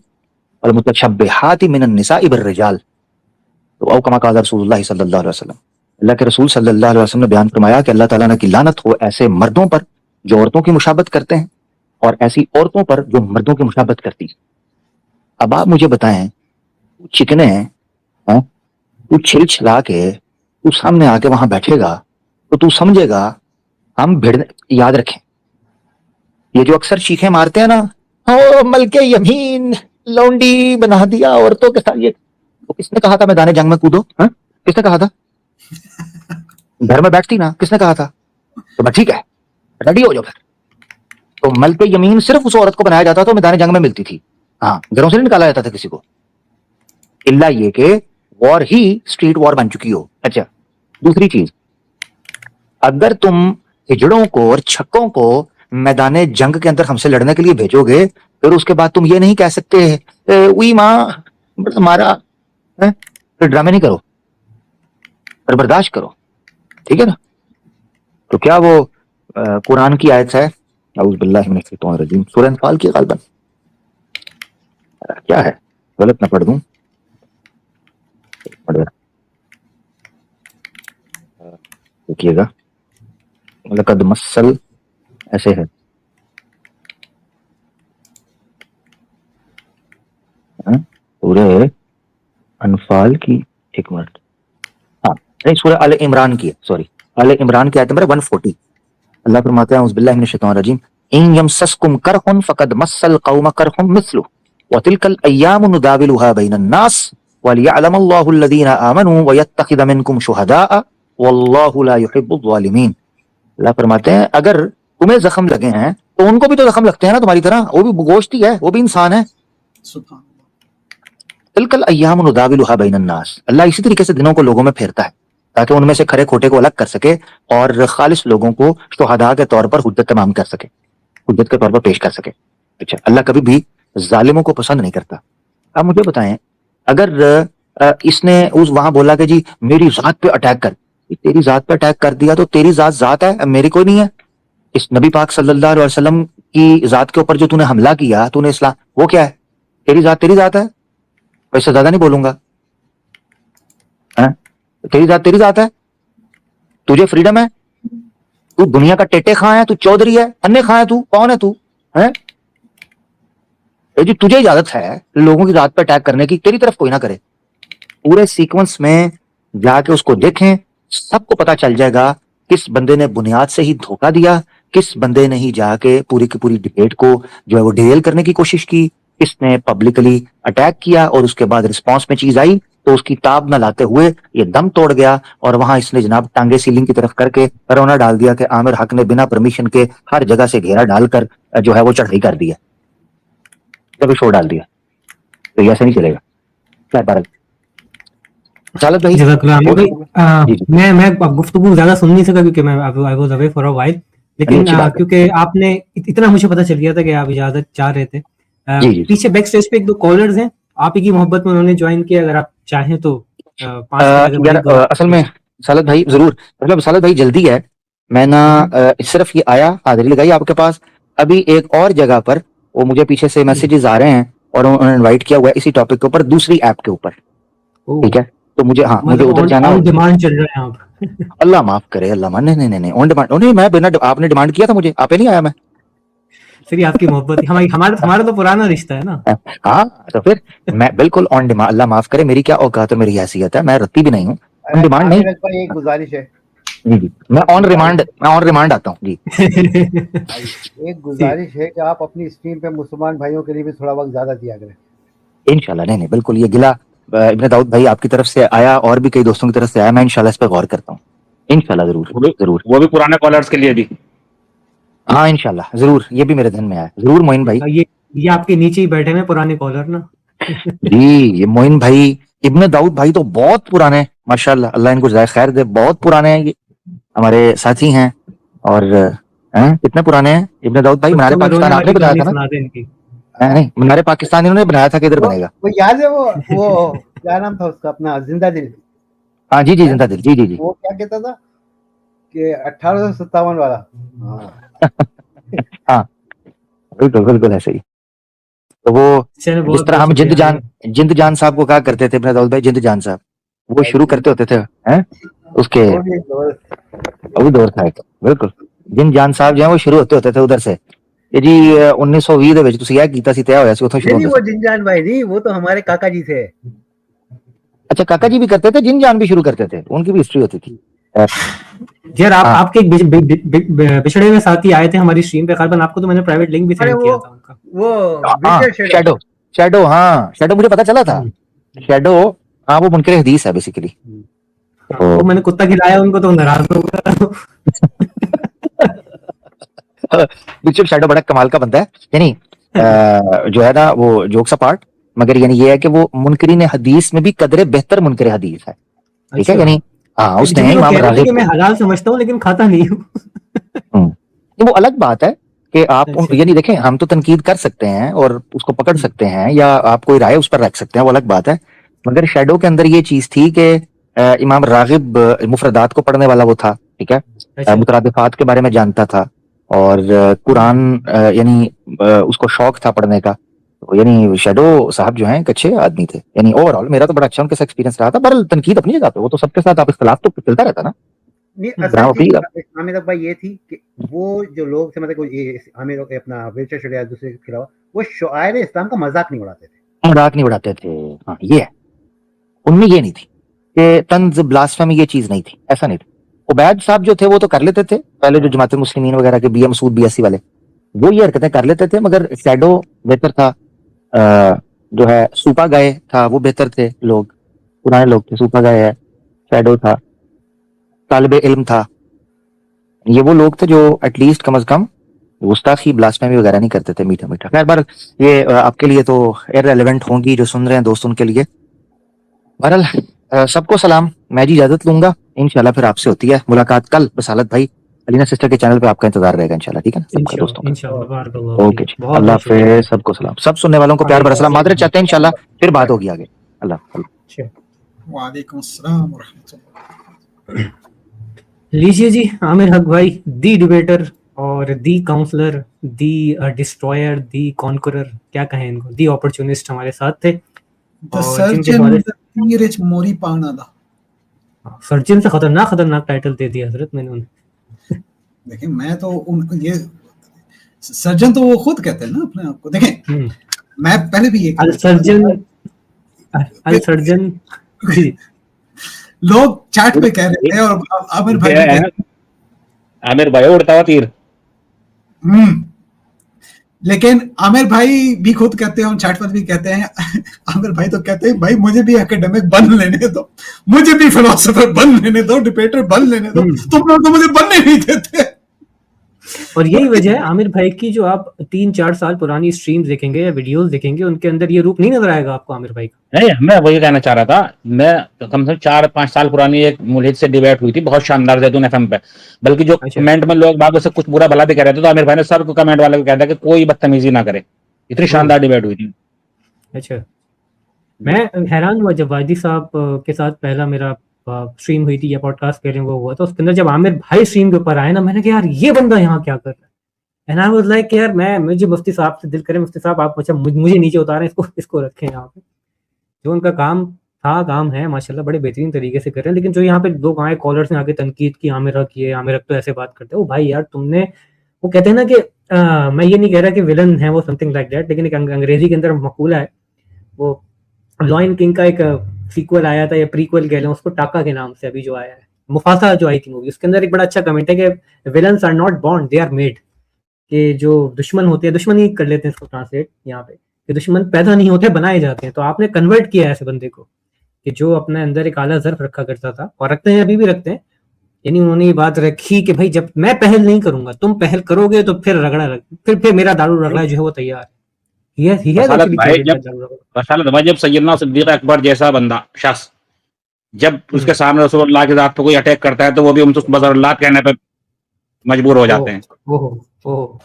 वल मुतशब्बिहाति मिनन निसाई बिर रिजाल। तो औ कमा क़ाल रसूलुल्लाह सल्लल्लाहु अलैहि वसल्लम, अल्लाह के रसूल सल्लल्लाहु अलैहि वसल्लम ने बयान फरमाया कि अल्लाह ताला ने की लानत हो ऐसे मर्दों पर जो औरतों की मुशाबत करते हैं, और ऐसी औरतों पर जो मर्दों की मुशाबत करती है। अब आप मुझे बताएं, तू चिकने हैं, तू छिल छिला के तू सामने आके वहां बैठेगा तो तू समझेगा हम भिड़। याद रखें, ये जो अक्सर चीखें मारते हैं ना, ओ मलके यमीन लौंडी बना दिया औरतों के साथ, ये तो किसने कहा था मैदान जंग में कूदो? हाँ, किसने कहा था? घर में बैठती ना, किसने कहा था? तो बस ठीक है, रेडी हो जाओ फिर। तो मलके यमीन सिर्फ उस औरत को बनाया जाता तो मैदान जंग में मिलती थी। हाँ, घरों से नहीं निकाला जाता था किसी को, इल्ला ये कि वॉर ही स्ट्रीट वॉर बन चुकी हो। अच्छा, दूसरी चीज, अगर तुम हिजड़ों को और छक्कों को मैदान जंग के अंदर हमसे लड़ने के लिए भेजोगे, फिर उसके बाद तुम ये नहीं कह सकते उई माँ मारा है, फिर ड्रामे नहीं करो, फिर बर्दाश्त करो, ठीक है ना? तो क्या वो कुरान की आयत है, औज़ु बिल्लाहि मिनश शैतानिर रजीम, सूरह अनफाल की गालिबन, क्या है, गलत ना पढ़ दूं, देखिएगा, लक़द मस्सल ऐसे है, सूरह अनफाल की, एक मिनट, हाँ नहीं, सूरह आले इमरान की है, सॉरी, आले इमरान की आयत नंबर 140। अल्लाह फरमाते हैं औज़ु बिल्लाहि मिनश शैतानिर रजीम, इन यमसस्कुम करहुन फक़द मस्सल कौम करहुम मिस्लु व तिलकल अय्यामु नुदाविलुहा बैनन नास वलियअलमल्लाहु अल्लज़ीना आमनू व यत्तखिज़ मिनकुम शुहदाअ वल्लाहु ला युहिब्बुज़ ज़ालिमीन। अल्लाह फरमाते हैं अगर तुम्हें जख्म लगे हैं तो उनको भी तो जख्म लगते हैं ना तुम्हारी तरह, वो भी गोश्त ही है, वो भी इंसान है। सुभान तिलकल अय्यामु नुदाविलुहा बैनन नास, अल्लाह इसी तरीके से दिनों को लोगों में फेरता है ताकि उनमें से खरे खोटे को अलग कर सके और खालिस लोगों को शुहदा के तौर पर हुज्जत तमाम कर सके, हुज्जत के तौर पर पेश कर सके। अच्छा, अल्लाह कभी भी जालिमों को पसंद नहीं करता। अब मुझे बताएं, अगर इसने उस वहां बोला कि जी मेरी जात पे अटैक कर, तेरी जात पे अटैक कर दिया तो तेरी जात है, मेरी कोई नहीं है। इस नबी पाक सल्लल्लाहु अलैहि वसल्लम की जात के ऊपर जो तूने हमला किया, तूने इस्लाम, वो क्या है? तेरी जात है, वैसे ज्यादा नहीं बोलूंगा, तेरी जात है, तुझे फ्रीडम है, तू दुनिया का टेटे खां है, तू चौधरी है, अन्य खां है, तू कौन है? तू है जी, तुझे इजाजत है लोगों की जात पे अटैक करने की, तेरी तरफ कोई ना करे। पूरे सीक्वेंस में जाके उसको देखें, सबको पता चल जाएगा किस बंदे ने बुनियाद से ही धोखा दिया, किस बंदे ने ही जाके पूरी की पूरी डिबेट को जो है वो डिरेल करने की कोशिश की, किसने पब्लिकली अटैक किया, और उसके बाद रिस्पॉन्स में चीज आई तो उसकी ताब न लाते हुए ये दम तोड़ गया, और वहां इसने जनाब टांगे सीलिंग की तरफ करके रोना डाल दिया कि आमिर हक ने बिना परमिशन के हर जगह से घेरा डालकर जो है वो चढ़ाई कर दिया, जब शोर डाल दिया। तो ये ऐसे नहीं चलेगा। क्या बात सालत भाई? जज़ाकल्लाह आमिर भाई, जी जी, मैं अब गुफ्तगू ज्यादा सुन नहीं सका क्योंकि मैं I was away for a while, लेकिन अच्छी बात है। क्योंकि आपने इतना मुझे पता चल गया था कि आप इजाजत चाह रहे थे। जी जी, पीछे बैक स्टेज पे एक दो कॉलर्स हैं, आप ही की मोहब्बत में उन्होंने ज्वाइन किया, अगर आप चाहें तो 5 मिनट अगर यार ब्रेक असल में सालत भाई जरूर, मतलब सालत भाई जल्दी है, मैं ना सिर्फ ये आया, हाजिरी लगाई आपके पास, अभी एक और जगह पर वो मुझे पीछे से मैसेजेस आ रहे हैं और उन्होंने इनवाइट किया हुआ है इसी टॉपिक के ऊपर दूसरी ऐप के ऊपर, ठीक है? तो मुझे, हाँ मुझे उधर जाना ऑन होगा। डिमांड चल रहा है आप। अल्लाह माफ करे, अल्लाह मान, नहीं ऑन डिमांड नहीं, मैं बिना, आपने डिमांड किया था मुझे, आपे नहीं आया मैं। सर आपकी मोहब्बत हमारा तो पुराना रिश्ता है ना। हाँ तो फिर मैं बिल्कुल ऑन डिमांड, अल्लाह माफ करे, मेरी क्या औकात है, मेरी हैसियत है, मैं रत्ती भी नहीं हूँ, ऑन डिमांड नहीं। आमिर भाई एक गुजारिश है, जी जी, मैं ऑन रिमांड आता हूँ जी। एक गुजारिश है कि आप अपनी स्क्रीन पे मुसलमान भाइयों के लिए भी थोड़ा वक्त ज्यादा दिया करें। इंशाल्लाह, नहीं बिल्कुल, ये गिला इब्न दाऊद भाई आपकी तरफ से आया और भी कई दोस्तों की तरफ से आया, मैं इंशाल्लाह इस पर गौर करता हूँ, इंशाल्लाह जरूर जरूर। वो भी पुराने कॉलर्स के लिए भी। हाँ इंशाल्लाह जरूर, ये भी मेरे ध्यान में आया जरूर मोइन भाई। ये आपके नीचे ही बैठे हैं पुराने कॉलर ना। जी ये मोइन भाई, इब्ने दाऊद भाई तो बहुत पुराने, माशाल्लाह, अल्लाह इनको जाए खैर दे, बहुत पुराने हैं ये, हमारे साथी हैं। और हैं कितने पुराने हैं इब्ने दाऊद भाई? मीनार बच्चों में रोने पाकिस्तान आपने वाली बताया कहानी था ना? सुना दे इनकी। नहीं, मीनार पाकिस्तान इन्होंने बनाया था कि इधर बनेगा। वो याद है वो क्या नाम था उसका, अपना जिंदा दिल। हाँ जी जी, जिंदा दिल, जी जी जी। वो क्या कहता था कि 1857 वाला। हाँ बिल्कुल बिल्कुल ऐसे ही। तो वो चलो जिस बहुत तरह बहुत हम शुक्रिया। जिंद जान साहब को कहा करते थे इब्ने दाऊद भाई, जिंद जान साहब, वो शुरू करते होते थे हैं उसके, वो भी एक दोस्त। वो भी दौर था एक, बिल्कुल। जिंद जान साहब जो है वो शुरू होते थे उधर से कि जी 1920 ਦੇ ਵਿੱਚ ਤੁਸੀਂ ਇਹ ਕੀਤਾ ਸੀ, ਤੈਅ ਹੋਇਆ ਸੀ, ਉੱਥੋਂ ਸ਼ੁਰੂ नहीं, ਹੁੰਦਾ वो ਸੀ। जिनजान भाई नहीं, वो तो हमारे काका जी थे। अच्छा काका जी भी करते थे, जिन जान भी शुरू करते थे, उनकी भी हिस्ट्री होती थी। यार हाँ। आपके एक बिछड़े हुए साथी आए थे हमारी स्ट्रीम पे, खालिद आपको तो मैंने प्राइवेट लिंक भी अरे सेंड किया था उनका। वो हाँ विजय शेडो। शैडो, शैडो, हाँ शैडो मुझे पता चला था। शैडो हाँ वो मुनकर हदीस है बेसिकली। हाँ, वो मैंने कुत्ता खिलाया उनको तो नाराज हो गया। बिल्कुल शैडो बड़ा कमाल का बंदा है, यानी जो है ना वो जोक्स अपार्ट, मगर यानी ये है कि वो मुनकरीन हदीस में भी कदरे बेहतर मुनकर हदीस है, ठीक है, अच्छा। यानी हाँ उसने क्योंकि वो इमाम कह रहे थे कि रागिब मैं हलाल समझता हूँ लेकिन खाता नहीं हूँ। तो वो अलग बात है कि आप अच्छा। यानी देखें, हम तो तनकीद कर सकते हैं और उसको पकड़ सकते हैं या आप कोई राय उस पर रख सकते हैं, वो अलग बात है। मगर शैडो के अंदर ये चीज थी कि इमाम रागिब मुफरदात को पढ़ने वाला वो था, ठीक है, अच्छा। मुतरादिफात के बारे में जानता था और कुरान यानी उसको शौक था पढ़ने का। तो यानी शैडो साहब जो हैं एक अच्छे आदमी थे, यानी ओवरऑल मेरा तो बड़ा अच्छा उनके साथ एक्सपीरियंस रहा था। बहरहाल तनकीद अपनी जगह पे, वो तो सबके साथ आप इख्तलाफ तो चलता रहता ना। नहीं, असल जनाब चीज अपनी आमिर अब्बा ये थी कि वो जो लोग थे, मतलब कोई आमिर अपना विजय शेडो या दूसरे के अलावा, वो शायर इस्लाम का मजाक नहीं उड़ाते थे। मजाक नहीं उड़ाते थे। हाँ ये है, उनमें ये नहीं थी कि तंज ब्लास्फेमी, ये चीज नहीं थी, ऐसा नहीं था। उबैद साहब जो थे वो तो कर लेते थे, पहले जो जमात मुस्लिमीन वगैरह के बी एम मसूद बीएससी वाले, वो ये हरकतें कर लेते थे, मगर शैडो बेहतर था। जो है सूपा गाय था वो बेहतर थे, लोग पुराने लोग थे, सूपा गाय है, शैडो था, तालिब इल्म था, ये वो लोग थे जो एटलीस्ट कम अज कम गुस्ताखी ब्लास्फेमी वगैरह नहीं करते थे, मीठा मीठा। खैर बार ये आपके लिए तो इररिलेवेंट होंगी, जो सुन रहे हैं दोस्त उनके लिए। बहरहाल सबको सलाम, मैं जी इजाजत लूंगा, इंशाल्लाह फिर आपसे होती है मुलाकात कल। बसालत भाई अलीना सिस्टर के चैनल पे आपका इंतजार रहेगा इंशाल्लाह, ठीक है ना सबका दोस्तों का। इंशाल्लाह। ओके जी, अल्लाह हाफिज़, सबको सलाम, सब सुनने वालों को प्यार भरा सलाम, मादरत चाहते हैं इंशाल्लाह फिर बात होगी आगे। अल्लाह। वालेकुम अस्सलाम व रहमतुल्लाह। लीजिए जी, आमिर हक भाई, दी डिबेटर और दी काउंसलर, दी डिस्ट्रॉयर, दी कॉन्करर, क्या कहें इनको, दी अपॉर्चुनिस्ट हमारे साथ थे। द सर्जन द तीर इच मोरी पाना दा। सर्जन से खतरनाक टाइटल दे दिया हजरत मैंने उन्हें। देखिए मैं तो ये सर्जन तो वो खुद कहते हैं ना अपने आप को। देखें मैं पहले भी ये अल सर्जन जी लोग चैट पे कह रहे थे और आमिर भाई भी कहते हैं आमिर भाई उड़ता हुआ तीर। लेकिन आमिर भाई भी खुद कहते हैं और चैट पर भी कहते हैं, आमिर भाई तो कहते हैं भाई मुझे भी एकेडमिक बन लेने दो, मुझे भी फिलोसोफर बन लेने दो, डिबेटर बन लेने दो, तुम लोग तो मुझे बनने नहीं देते। और यही वजह है आमिर भाई की, जो आप 3-4 साल पुरानी स्ट्रीम्स देखेंगे या वीडियोस देखेंगे, उनके अंदर ये रूप नहीं नजर आएगा आपको आमिर भाई का। नहीं, मैं वही कहना चाह रहा था, मैं कम से कम 4-5 साल पुरानी एक मुल्हिद से डिबेट हुई थी बहुत शानदार जैतून एफएम पे, बल्कि जो कमेंट में लोग बागों से कुछ बुरा भला भी कह रहे थे, तो आमिर भाई ने सबको कमेंट वाले को कह दिया कि कोई बदतमीजी ना करे, इतनी शानदार डिबेट हुई थी। अच्छा, मैं हैरान हुआ जब वाजिद साहब के साथ पहला मेरा स्ट्रीम हुई थी या पॉडकास्ट कह रहे हैं वो हुआ, तो उसके अंदर जब आमिर भाई स्ट्रीम के ऊपर आए ना, मैंने कहा यार ये बंदा यहाँ क्या कर रहा है। एंड आई वाज लाइक यार मुझे मुफ्ती साहब से दिल करे, मुफ्ती साहब आप अच्छा मुझे नीचे उतारें, इसको रखें यहाँ पे। जो उनका काम है माशाल्लाह बड़े बेहतरीन तरीके से कर रहे हैं, लेकिन जो यहाँ पे लोग आए कॉलर्स ने आके तनकीद की, आमिर हक तो ऐसे बात करते हैं, वो भाई यार तुमने, वो कहते हैं ना कि मैं ये नहीं कह रहा कि विलन है वो, समथिंग लाइक दैट, लेकिन एक अंग्रेजी के अंदर मकूला है, वो लॉयन किंग का एक सीक्वल आया था या प्रीक्वल कह लें उसको, टाका के नाम से अभी जो आया है, मुफासा जो आई थी मूवी, उसके अंदर एक बड़ा अच्छा कमेंट है कि villains are not born, they are made. कि जो दुश्मन होते हैं, दुश्मन ही कर लेते हैं इसको ट्रांसलेट यहाँ पे, कि दुश्मन पैदा नहीं होते, बनाए जाते हैं। तो आपने कन्वर्ट किया है ऐसे बंदे को कि जो अपने अंदर एक आला ज़र्फ रखा करता था और रखते हैं, अभी भी रखते हैं, यानी उन्होंने ये बात रखी कि भाई जब मैं पहल नहीं करूंगा तुम पहल करोगे तो फिर फिर मेरा दारू रगड़ा जो है वो तैयार है। रसालत भाई जब सैयदना सिद्दीक अकबर जैसा बंदा शख्स जब उसके सामने रसूलुल्लाह की जात पे कोई अटैक करता है तो वो भी हम बज़रुल्लाह कहने पे मजबूर हो जाते हैं। ओह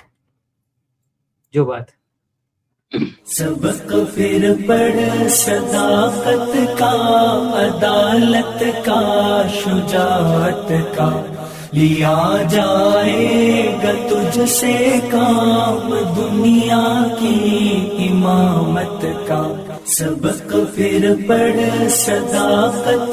जो बात सबक फिर पढ़ सदाकत का, अदालत का, शुजाअत का, लिया जाएगा तुझसे काम दुनिया की इमामत का। सबक फिर पढ़ सदाकत